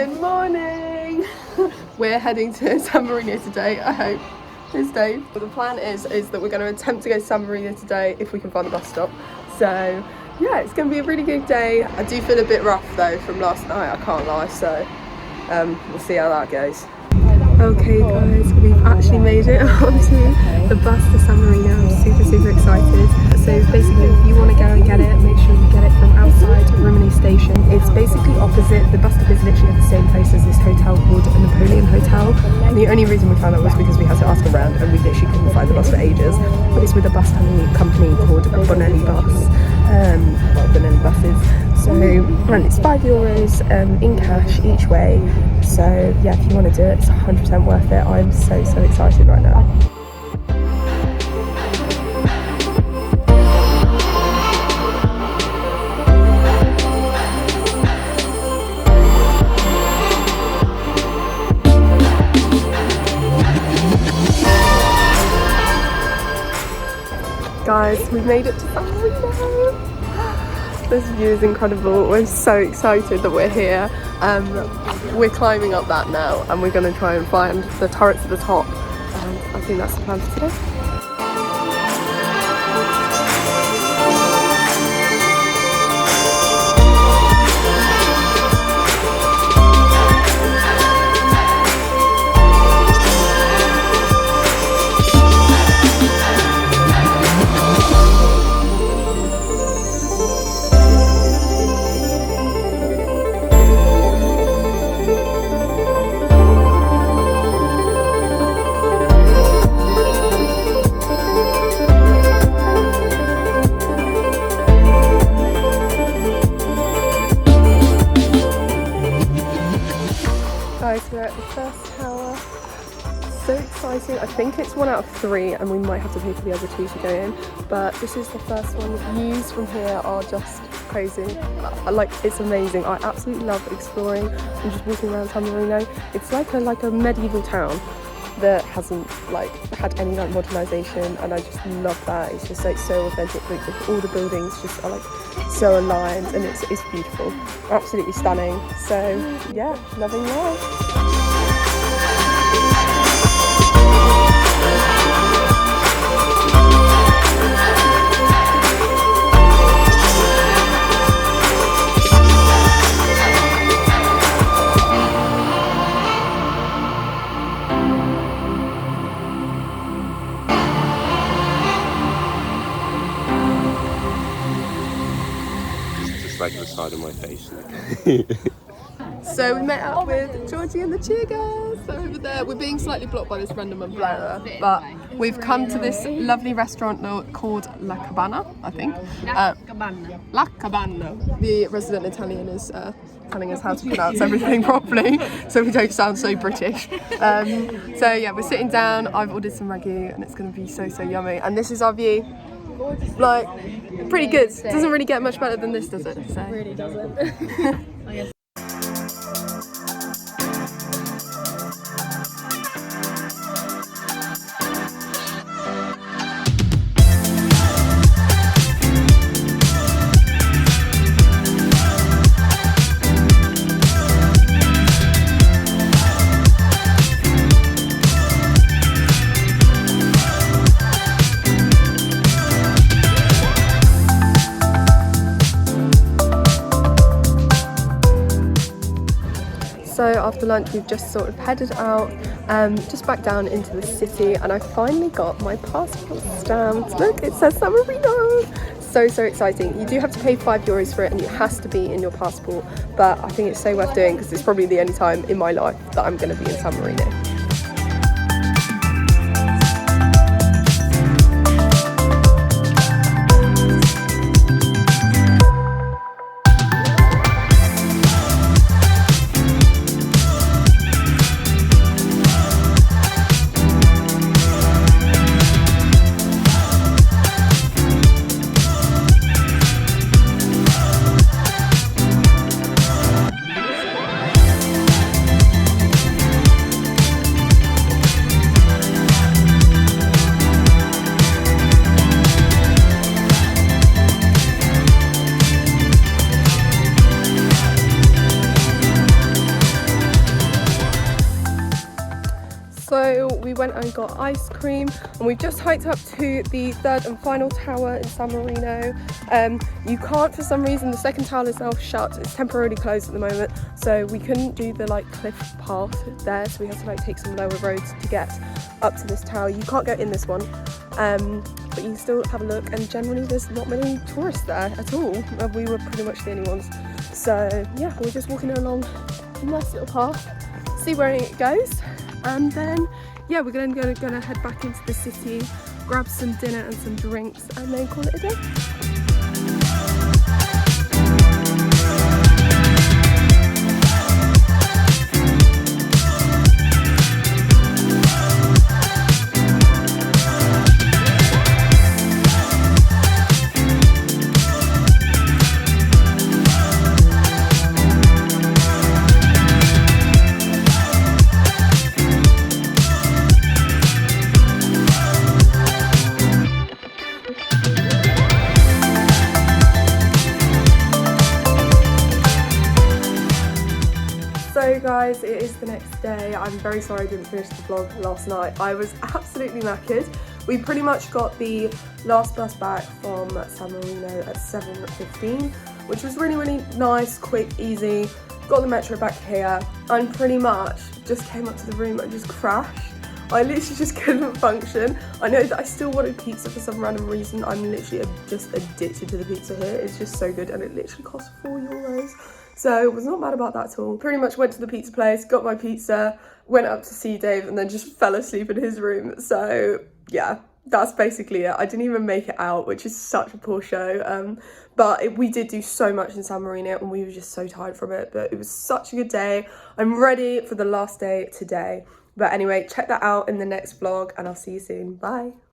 Good morning. We're heading to San Marino today, I hope. It's Dave. The plan is that we're going to attempt to go to San Marino today if we can find the bus stop. So yeah, it's going to be a really good day. I do feel a bit rough though from last night, I can't lie, so we'll see how that goes. Okay guys, we've actually made it onto the bus to San Marino. I'm super excited. So basically if you want to go and get it, make sure you get it from outside Rimini station. It's basically opposite, the bus stop is literally at the same place as this hotel called a Napoleon Hotel. And the only reason we found that was because we had to ask around and we literally couldn't find the bus for ages. But it's with a bus company called Bonelli Bus, Bonelli Buses. So, and it's €5 in cash each way. So yeah, if you want to do it, it's 100% worth it. I'm so excited right now. Guys, we've made it to San Marino. This view is incredible. We're so excited that we're here. We're climbing up that now and we're going to try and find the turrets at the top. And I think that's the plan for today. Guys, we're at the first tower. So exciting. I think it's 1 out of 3 and we might have to pay for the other 2 to go in. But this is the first one. The views from here are just crazy. Like, it's amazing. I absolutely love exploring and just walking around San Marino. It's like a medieval town that hasn't had any modernisation, and I just love that. It's just so authentic. All the buildings just are so aligned and it's beautiful, absolutely stunning. So yeah, loving life. Like the side of my face. So we met up with Georgie and the cheer girls. They're over there. We're being slightly blocked by this random umbrella, but we've come to this lovely restaurant called La Cabana, I think. La Cabana. The resident Italian is telling us how to pronounce everything properly, so we don't sound so British. So yeah, we're sitting down. I've ordered some ragu, and it's going to be so yummy. And this is our view. Pretty good. Doesn't really get much better than this, does it? So. It really doesn't. I guess. So after lunch we've just sort of headed out, just back down into the city, and I finally got my passport stamped. Look, it says San Marino. So exciting. You do have to pay €5 for it and it has to be in your passport, but I think it's so worth doing because it's probably the only time in my life that I'm going to be in San Marino. went and got ice cream, and we've just hiked up to the third and final tower in San Marino. You can't, for some reason, the second tower is now shut. It's temporarily closed at the moment, so we couldn't do the like cliff path there, so we had to like take some lower roads to get up to this tower. You can't go in this one, but you can still have a look, and generally there's not many tourists there at all. We were pretty much the only ones. So yeah, we're just walking along a nice little path, see where it goes, and then yeah, we're gonna head back into the city, grab some dinner and some drinks, and then call it a day. So guys, it is the next day. I'm very sorry I didn't finish the vlog last night. I was absolutely knackered. We pretty much got the last bus back from San Marino at 7:15, which was really nice, quick, easy. Got the metro back here, and pretty much just came up to the room and just crashed. I literally just couldn't function. I know that I still wanted pizza for some random reason. I'm literally just addicted to the pizza here. It's just so good, and it literally cost €4. So I was not mad about that at all. Pretty much went to the pizza place, got my pizza, went up to see Dave, and then just fell asleep in his room. So yeah, that's basically it. I didn't even make it out, which is such a poor show. But we did do so much in San Marino, and we were just so tired from it. But it was such a good day. I'm ready for the last day today. But anyway, check that out in the next vlog, and I'll see you soon. Bye.